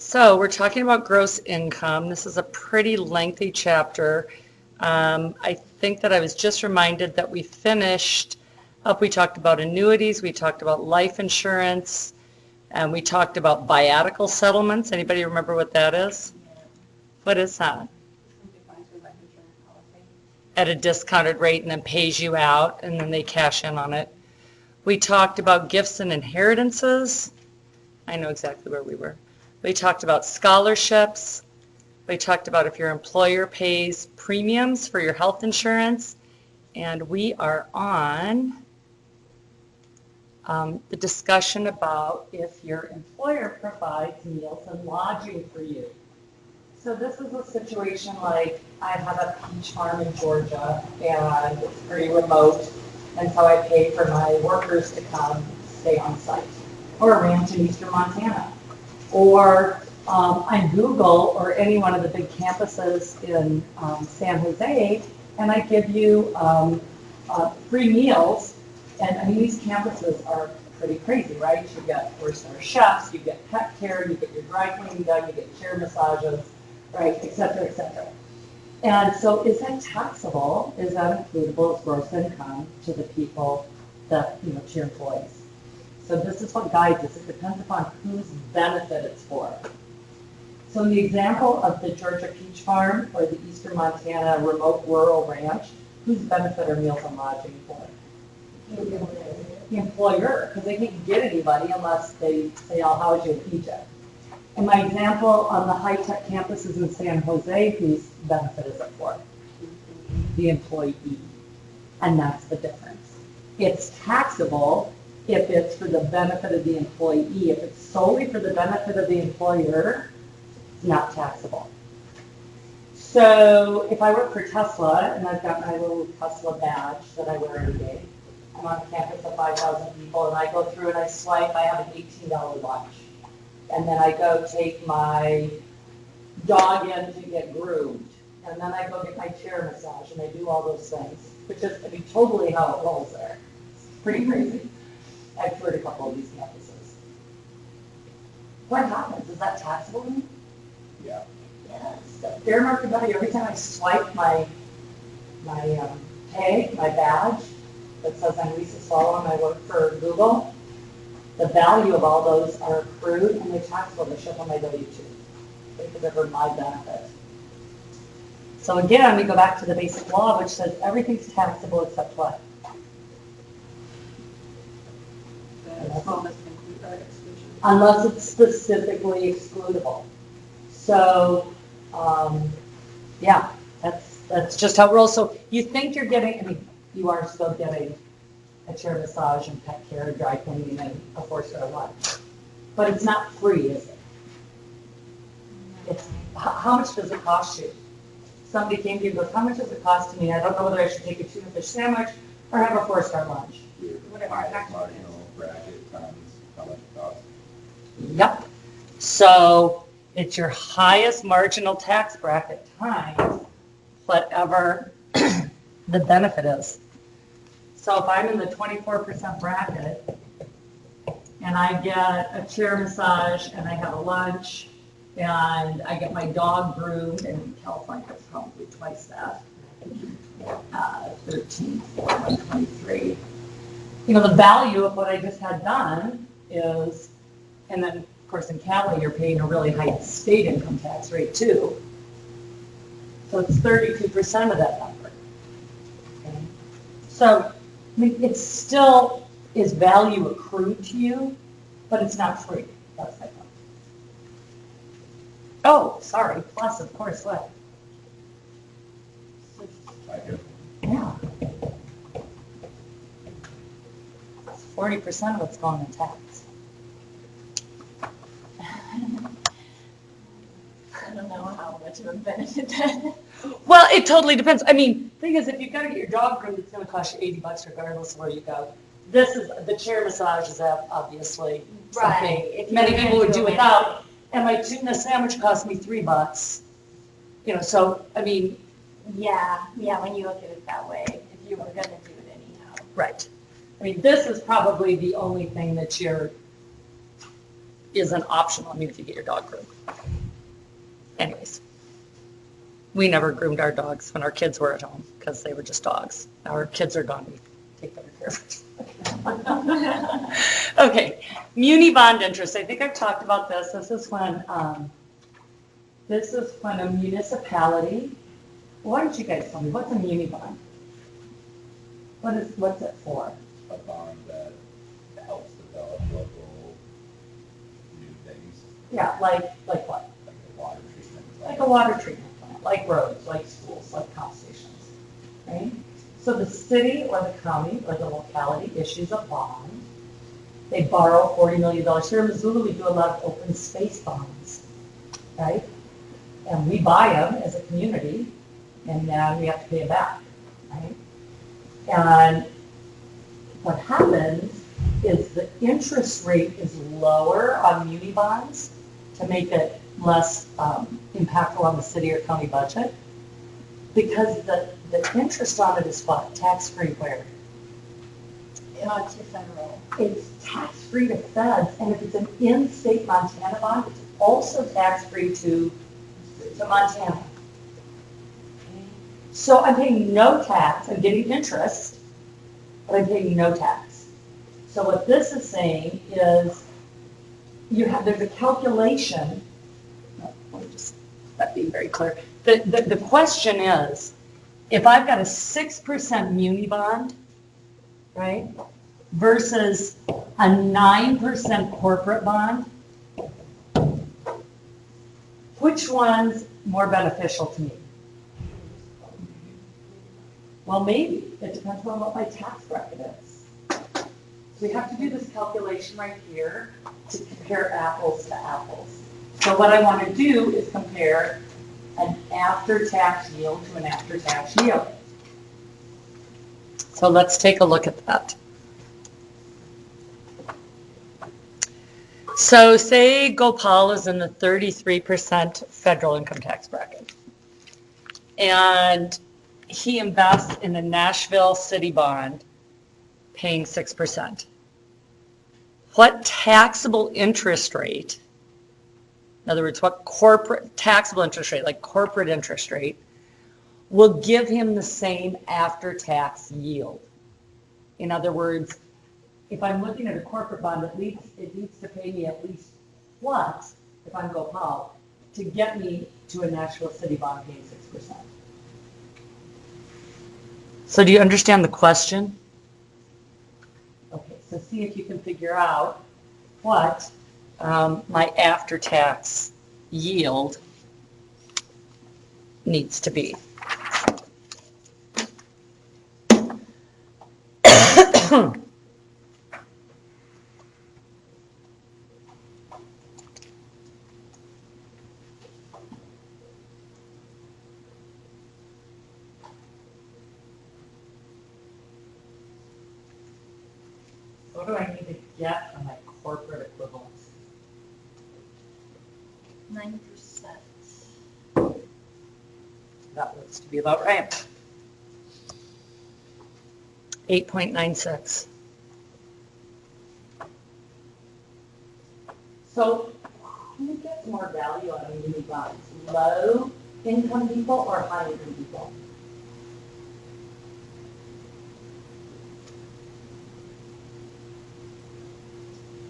So we're talking about gross income. This is a pretty lengthy chapter. I think that I was just reminded that we finished up, we talked about annuities, we talked about life insurance, and we talked about biatical settlements. Anybody remember what that is? What is that? At a discounted rate and then pays you out and then they cash in on it. We talked about gifts and inheritances. I know exactly where we were. We talked about scholarships. We talked about if your employer pays premiums for your health insurance. And we are on the discussion about if your employer provides meals and lodging for you. So this is a situation like I have a peach farm in Georgia and it's pretty remote. And so I pay for my workers to come stay on site. Or a ranch in eastern Montana. Or on Google or any one of the big campuses in San Jose, and I give you free meals. And I mean, these campuses are pretty crazy, right? You get 4-star chefs, you get pet care, you get your dry cleaning done, you get chair massages, right, et cetera, et cetera. And so is that taxable? Is that includable as gross income to the people that, you know, to your employees? So this is what guides us. It depends upon whose benefit it's for. So in the example of the Georgia Peach Farm or the Eastern Montana remote rural ranch, whose benefit are meals and lodging for? The employer, because they can't get anybody unless they say, I'll house you in Egypt. In my example, on the high-tech campuses in San Jose, whose benefit is it for? The employee. And that's the difference. It's taxable if it's for the benefit of the employee. If it's solely for the benefit of the employer, it's not taxable. So if I work for Tesla, and I've got my little Tesla badge that I wear every day, I'm on a campus of 5,000 people, and I go through and I swipe, I have an $18 lunch. And then I go take my dog in to get groomed. And then I go get my chair massage, and I do all those things, which is, I mean, totally how it rolls there. It's pretty crazy. I've toured a couple of these campuses. What happens? Is that taxable to me? Yeah. Yes. Fair market value. Every time I swipe my tag, my badge that says I'm Lisa Swallow and I work for Google, the value of all those are accrued and they're taxable. They show up on my W-2. Because they're for my benefit. So again, we go back to the basic law, which says everything's taxable except what? Unless it's specifically excludable. So, yeah, that's just how it rolls. So you think you're getting, I mean, you are still getting a chair massage and pet care, dry cleaning, and a 4-star lunch. But it's not free, is it? It's, how much does it cost you? Somebody came to you and goes, how much does it cost to me? I don't know whether I should take a tuna fish sandwich or have a 4-star lunch. Whatever. Marginal bracket times how much it costs. Yep. So it's your highest marginal tax bracket times whatever the benefit is. So if I'm in the 24% bracket and I get a chair massage and I have a lunch and I get my dog groomed, and in California it's probably twice that, 13, 14, 23. You know, the value of what I just had done is, and then of course in Cali you're paying a really high state income tax rate too. So it's 32% of that number. Okay. So, I mean, it still is value accrued to you, but it's not free. That's my point. Oh, sorry, plus of course what? Yeah. 40% of it's going in tax. I don't know how much of a benefit that is. Well, it totally depends. I mean, thing is, if you've got to get your dog groomed, it's going to cost you $80 regardless of where you go. This is, the chair massage is obviously something many people would do without. And my tuna sandwich cost me $3. You know, so, I mean. Yeah, when you look at it that way, if you were gonna do it anyhow. Right. I mean, this is probably the only thing that you're isn't optional. I mean, if you get your dog groomed. Anyways, we never groomed our dogs when our kids were at home because they were just dogs. Now our kids are gone. We take better care of them. Okay, muni bond interest. I think I've talked about this. This is when a municipality. Why don't you guys tell me what's a muni bond? What's it for? A bond that helps develop local new things, Yeah, like what? like a water treatment. Like a water treatment plant, like roads, like schools, like pump stations, right? So the city or the county or the locality issues a bond. They borrow $40 million. Here in Missoula, we do a lot of open space bonds, right? And we buy them as a community, and then we have to pay them back, right? And what happens is the interest rate is lower on muni bonds to make it less impactful on the city or county budget, because the interest on it is what? Tax-free where? Not to federal. It's tax-free to feds, and if it's an in-state Montana bond, it's also tax-free to Montana. So I'm paying no tax, I'm getting interest, but I'm paying no tax. So what this is saying is there's a calculation. Let me just, that being very clear. The question is, if I've got a 6% muni bond, right, versus a 9% corporate bond, which one's more beneficial to me? Well, maybe. It depends on what my tax bracket is. So we have to do this calculation right here to compare apples to apples. So what I want to do is compare an after-tax yield to an after-tax yield. So let's take a look at that. So say Gopal is in the 33% federal income tax bracket. And he invests in a Nashville city bond paying 6%. What taxable interest rate, in other words, what corporate taxable interest rate, like corporate interest rate, will give him the same after-tax yield? In other words, if I'm looking at a corporate bond, it needs to pay me at least what, if I'm Gopal, to get me to a Nashville city bond paying 6%. So do you understand the question? Okay, so see if you can figure out what my after-tax yield needs to be. What do I need to get on my corporate equivalence? 9%. That looks to be about right. 8.96. So who gets more value on a muni bonds? Low income people or high income people?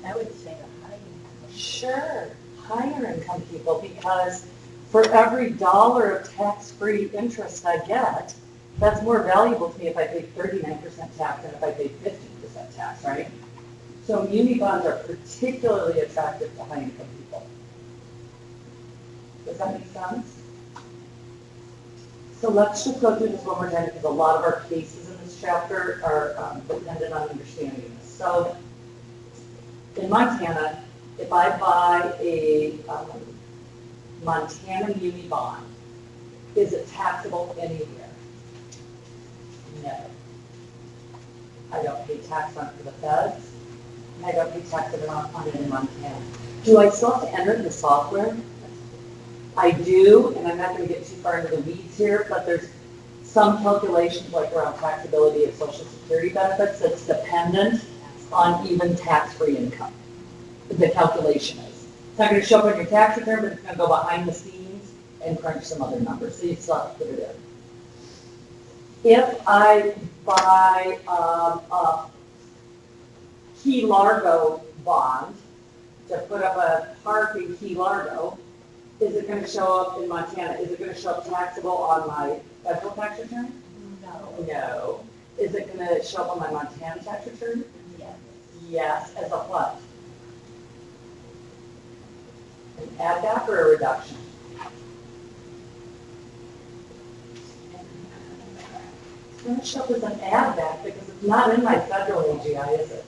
I would say the high income. Sure, higher income people, because for every dollar of tax-free interest I get, that's more valuable to me if I pay 39% tax than if I pay 15% tax, right? So muni bonds are particularly attractive to high income people. Does that make sense? So let's just go through this one more time, because a lot of our cases in this chapter are dependent on understanding this. So in Montana, if I buy a Montana muni bond, is it taxable anywhere? No. I don't pay tax on it for the feds, and I don't pay tax on it in Montana. Do I still have to enter it in the software? I do, and I'm not going to get too far into the weeds here, but there's some calculations like around taxability of Social Security benefits that's dependent on even tax-free income. The calculation is. It's not gonna show up on your tax return, but it's gonna go behind the scenes and crunch some other numbers, so you still have to put it in. If I buy, a Key Largo bond to put up a park in Key Largo, is it gonna show up in Montana? Is it gonna show up taxable on my federal tax return? No. No. Is it gonna show up on my Montana tax return? Yes. Yes, as a what? An add back or a reduction? It's gonna show up as an add back because it's not in my federal AGI, is it?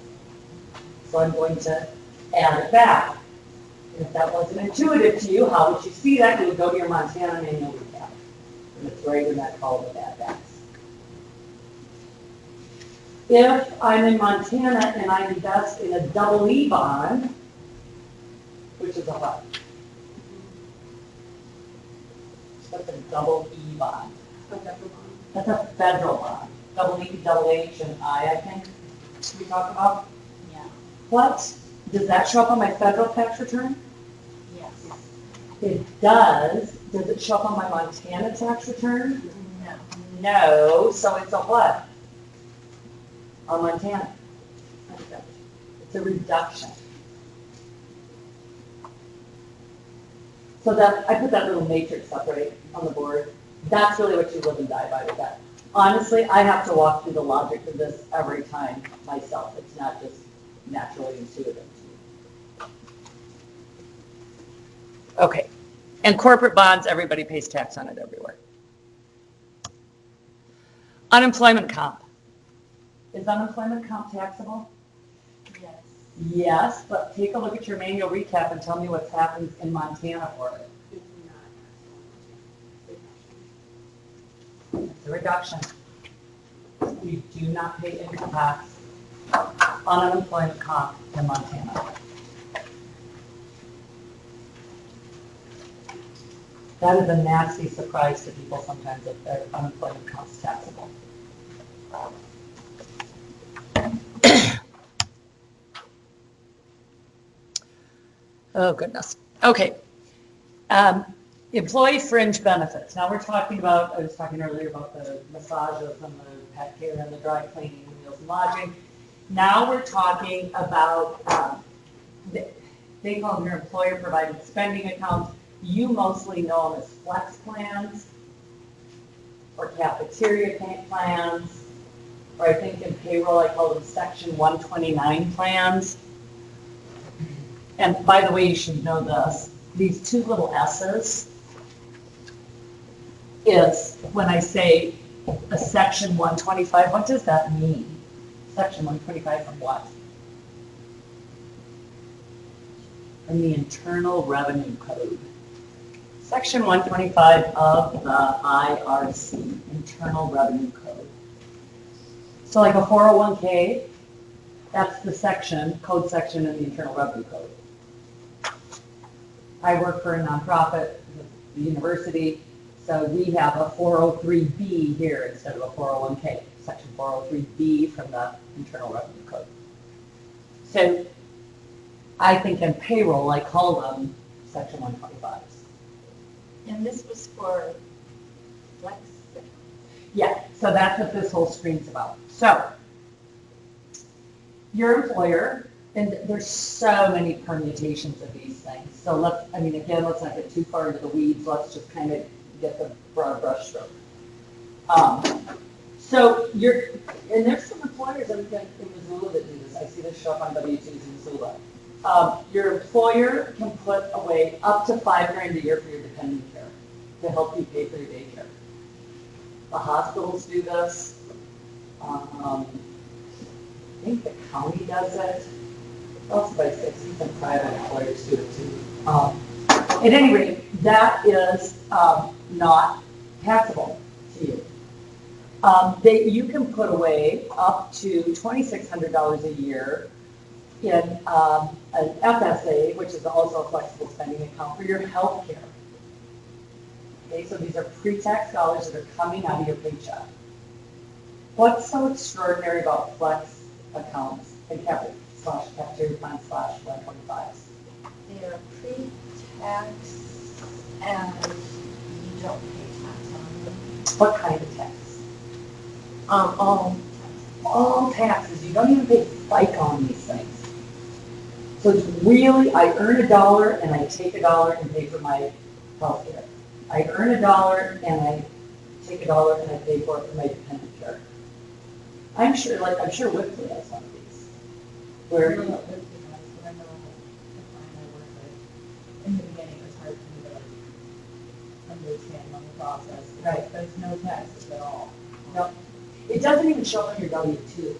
So I'm going to add it back. And if that wasn't intuitive to you, how would you see that? You would go to your Montana manual recap. And it's right in that column of add backs. If I'm in Montana and I invest in a double E bond, which is a what? What's a double E bond? That's a federal bond. Double E, double H, and I think we talk about. Yeah. What? Does that show up on my federal tax return? Yes. It does. Does it show up on my Montana tax return? No. No, so it's a what? On Montana. It's a reduction. So that, I put that little matrix up right on the board. That's really what you live and die by with that. Honestly, I have to walk through the logic of this every time myself. It's not just naturally intuitive to me. Okay. And corporate bonds, everybody pays tax on it everywhere. Unemployment comp. Is unemployment comp taxable? Yes. Yes, but take a look at your manual recap and tell me what's happened in Montana for it. It's a reduction. You do not pay income tax on unemployment comp in Montana. That is a nasty surprise to people sometimes if their unemployment comp's taxable. Oh, goodness. Okay. Employee fringe benefits. Now we're talking about, I was talking earlier about the massages and the pet care and the dry cleaning and meals and lodging. Now we're talking about, they call them your employer provided spending accounts. You mostly know them as flex plans or cafeteria plans, or I think in payroll I call them section 129 plans. And by the way, you should know this, these two little S's is when I say a section 125, what does that mean? Section 125 from what? From the Internal Revenue Code. Section 125 of the IRC, Internal Revenue Code. So like a 401k, that's the section, code section in the Internal Revenue Code. I work for a nonprofit, the university, so we have a 403B here instead of a 401k, section 403B from the Internal Revenue Code. So I think in payroll, I call them section 125s. And this was for flex? Yeah, so that's what this whole screen's about. So your employer, and there's so many permutations of these things. So let's not get too far into the weeds. Let's just kind of get the broad brush stroke. And there's some employers in Missoula that do this. I see this show up on W2s in Missoula. Your employer can put away up to $5,000 a year for your dependent care to help you pay for your daycare. The hospitals do this. I think the county does it. Also by 60 and private employers do it too. At any rate, that is not taxable to you. You can put away up to $2,600 a year in an FSA, which is also a flexible spending account for your health care. Okay, so these are pre-tax dollars that are coming out of your paycheck. What's so extraordinary about flex accounts and cafeteria plans /125s? They they're pre-tax and you don't pay tax on them. What kind of tax? All All taxes, you don't even pay FICA on these things. So it's really, I earn $1 and I take $1 and pay for my healthcare. I earn $1 and I take $1 and I pay for it for my dependent care. I'm sure Whitley has some of these. Where, I know what this is, but I know the client I work with, in the beginning, it was hard for me to like understand on the process. Right. There's no taxes at all. no, it doesn't even show up on your W-2.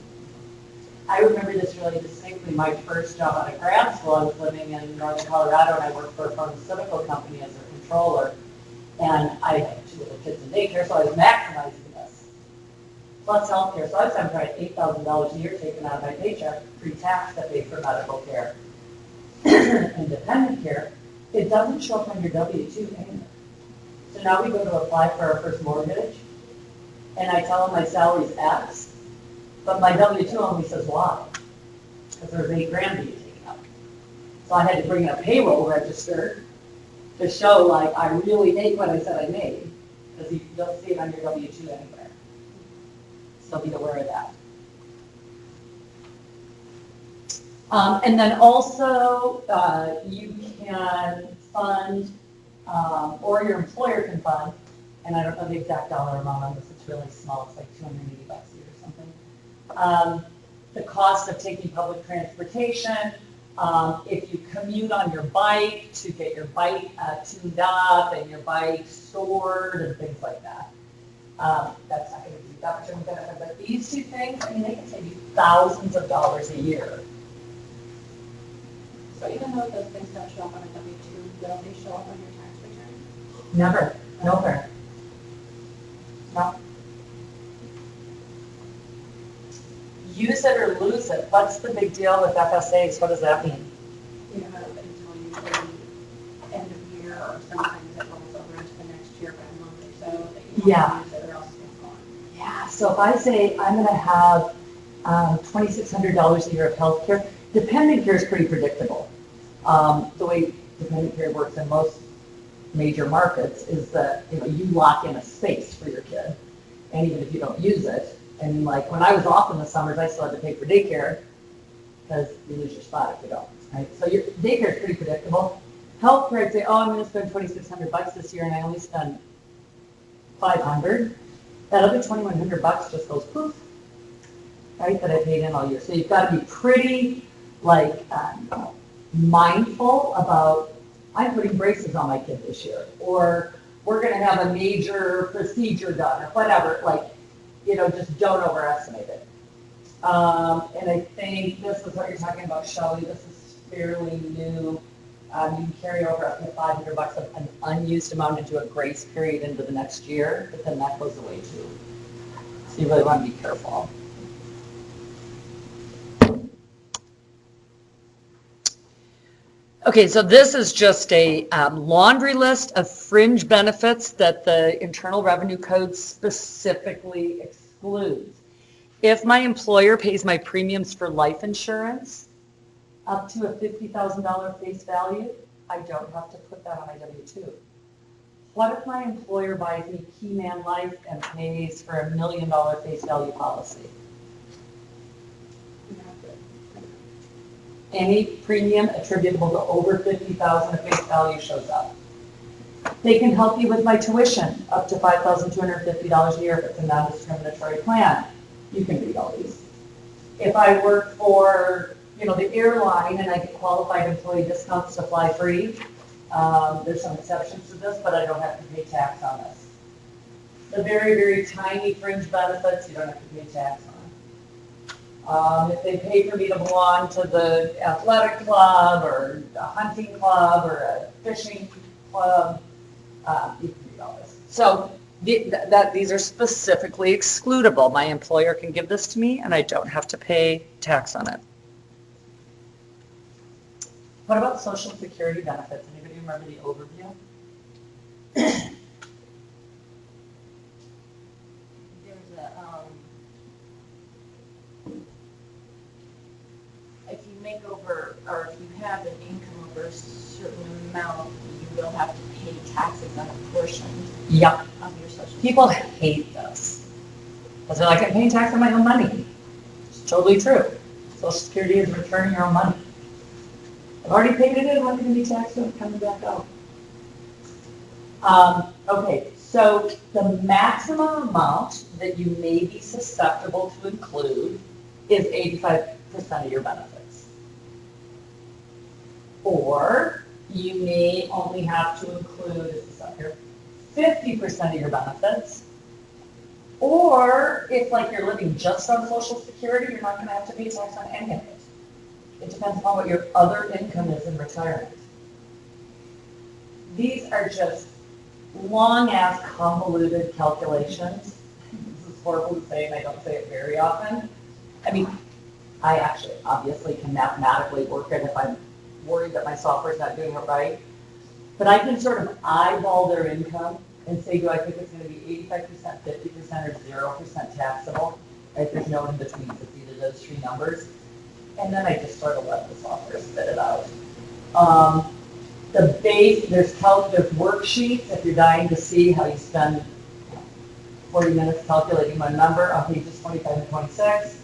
I remember this really distinctly. My first job out of grad school, I was living in northern Colorado and I worked for a pharmaceutical company as a controller. And I had 2 little kids in daycare, so I was maximizing this. Plus healthcare, so I was having probably $8,000 a year taken out of my paycheck, pre-tax, to pay for medical care and dependent care. It doesn't show up on your W-2 anywhere. So now we go to apply for our first mortgage, and I tell them my salary's X, but my W-2 only says Y, because there's $8,000 being taken out. So I had to bring in a payroll register to show like I really make what I said I made, because you don't see it on your W-2 anywhere. So be aware of that. And then also, you can fund, or your employer can fund, and I don't know the exact dollar amount on this, it's really small, it's like $280 a year or something. The cost of taking public transportation, if you commute on your bike to get your bike tuned up and your bike stored and things like that. That's not going to be that much of a benefit, but these 2 things, I mean, they can save you thousands of dollars a year. So even though those things don't show up on a W-2, will they show up on your tax return? Never, nowhere. No. Use it or lose it. What's the big deal with FSAs? What does that mean? You know, until you the end of year, or sometimes it rolls over into the next year by a month or so, that you Yeah. want to use it or else it's gone. Yeah, so if I say I'm going to have $2,600 a year of health care, dependent care is pretty predictable. The way dependent care works in most major markets is that you lock in a space for your kid, and even if you don't use it, and like when I was off in the summers, I still had to pay for daycare because you lose your spot if you don't. Right? So your daycare is pretty predictable. Healthcare, I'd say, oh, I'm going to spend $2,600 this year, and I only spend $500. That other $2,100 just goes poof, right? That I paid in all year. So you've got to be pretty mindful about, I'm putting braces on my kid this year, or we're going to have a major procedure done, or whatever. Just don't overestimate it. And I think this is what you're talking about, Shelley. This is fairly new. You can carry over up to $500 of an unused amount into a grace period into the next year, but then that goes away too. So you really want to be careful. Okay, so this is just a laundry list of fringe benefits that the Internal Revenue Code specifically excludes. If my employer pays my premiums for life insurance up to a $50,000 face value, I don't have to put that on my W-2. What if my employer buys me Keyman Life and pays for a $1 million face value policy? Any premium attributable to over $50,000 of face value shows up. They can help you with my tuition, up to $5,250 a year if it's a non-discriminatory plan. You can read all these. If I work for, the airline and I get qualified employee discounts to fly free, there's some exceptions to this, but I don't have to pay tax on this. The very, very tiny fringe benefits, you don't have to pay tax on. If they pay for me to belong to the athletic club or a hunting club or a fishing club, you can read all this. So these are specifically excludable. My employer can give this to me and I don't have to pay tax on it. What about Social Security benefits? Anybody remember the overview? If you make over, or if you have an income over a certain amount, you will have to pay taxes on a portion Yep. of your social. People hate this. Because they're like, I'm paying tax on my own money. It's totally true. Social Security is returning your own money. I've already paid it in, I'm going to be taxed on it coming back out. Okay, so the maximum amount that you may be susceptible to include is 85% of your benefits. Or you may only have to include, is this up here, 50% of your benefits. Or if like you're living just on Social Security, you're not going to have to pay tax on any of it. It depends on what your other income is in retirement. These are just long-ass convoluted calculations. This is horrible to say, and I don't say it very often. I mean, I actually obviously can mathematically work it if I'm worried that my software's not doing it right. But I can sort of eyeball their income and say, do I think it's going to be 85%, 50%, or 0% taxable? Right? There's no in between. It's either those three numbers. And then I just sort of let the software spit it out. The base, there's worksheets if you're dying to see how you spend 40 minutes calculating one number on pages 25 and 26.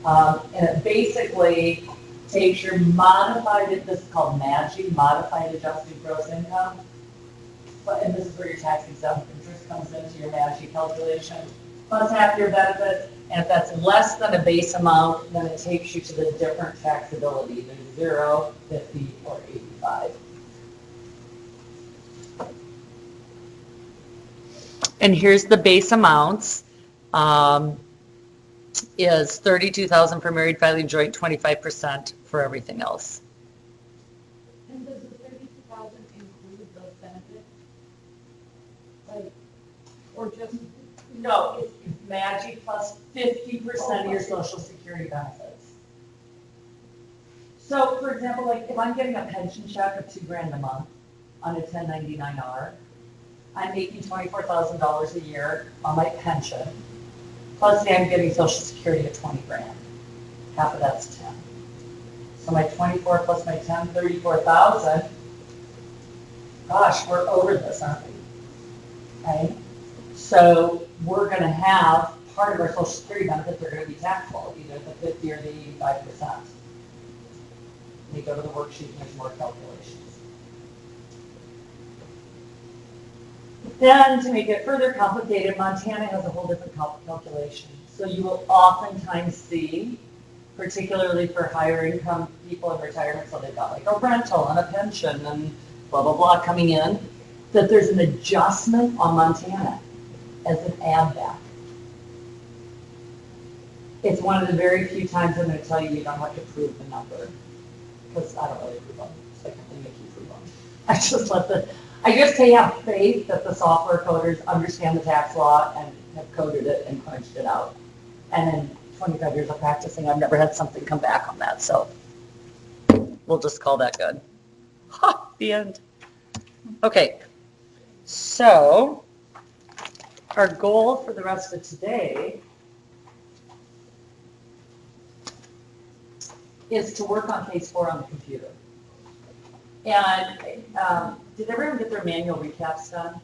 And it basically takes your modified, this is called MAGI, modified adjusted gross income. And this is where your tax exempt interest comes into your MAGI calculation, plus half your benefits. And if that's less than a base amount, then it takes you to the different taxability, either 0, 50, or 85. And here's the base amounts. Is $32,000 for married filing joint, 25% for everything else. And does the $32,000 include those benefits? Like, or just? No, it's MAGI plus 50% of your Social Security benefits. So, for example, like if I'm getting a pension check of $2,000 a month on a 1099-R, I'm making $24,000 a year on my pension. Plus, say I'm getting Social Security at $20,000. Half of that's 10. So my 24 plus my 10, 34,000. Gosh, we're over this, aren't we? Right? So we're going to have part of our Social Security benefits are going to be taxable, either the 50 or the 85%. You go to the worksheet and there's more calculations. Then to make it further complicated, Montana has a whole different calculation. So you will oftentimes see, particularly for higher income people in retirement, so they've got like a rental and a pension and blah, blah, blah coming in, that there's an adjustment on Montana as an add back. It's one of the very few times I'm going to tell you you don't have to prove the number, because I don't really prove them, so I can't really make you prove them. I just have faith that the software coders understand the tax law and have coded it and crunched it out. And in 25 years of practicing, I've never had something come back on that, so we'll just call that good. Ha, the end. Okay, so our goal for the rest of today is to work on case 4 on the computer. And did everyone get their manual recaps done?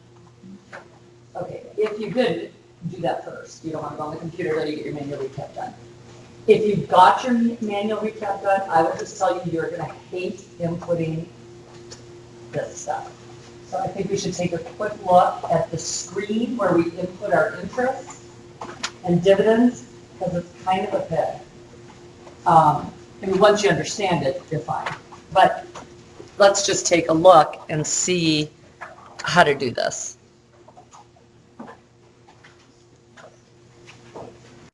Okay, if you didn't, do that first. You don't want to go on the computer until you get your manual recap done. If you've got your manual recap done, I will just tell you you're going to hate inputting this stuff. So I think we should take a quick look at the screen where we input our interest and dividends, because it's kind of a pit. I mean, once you understand it, you're fine. But let's just take a look and see how to do this.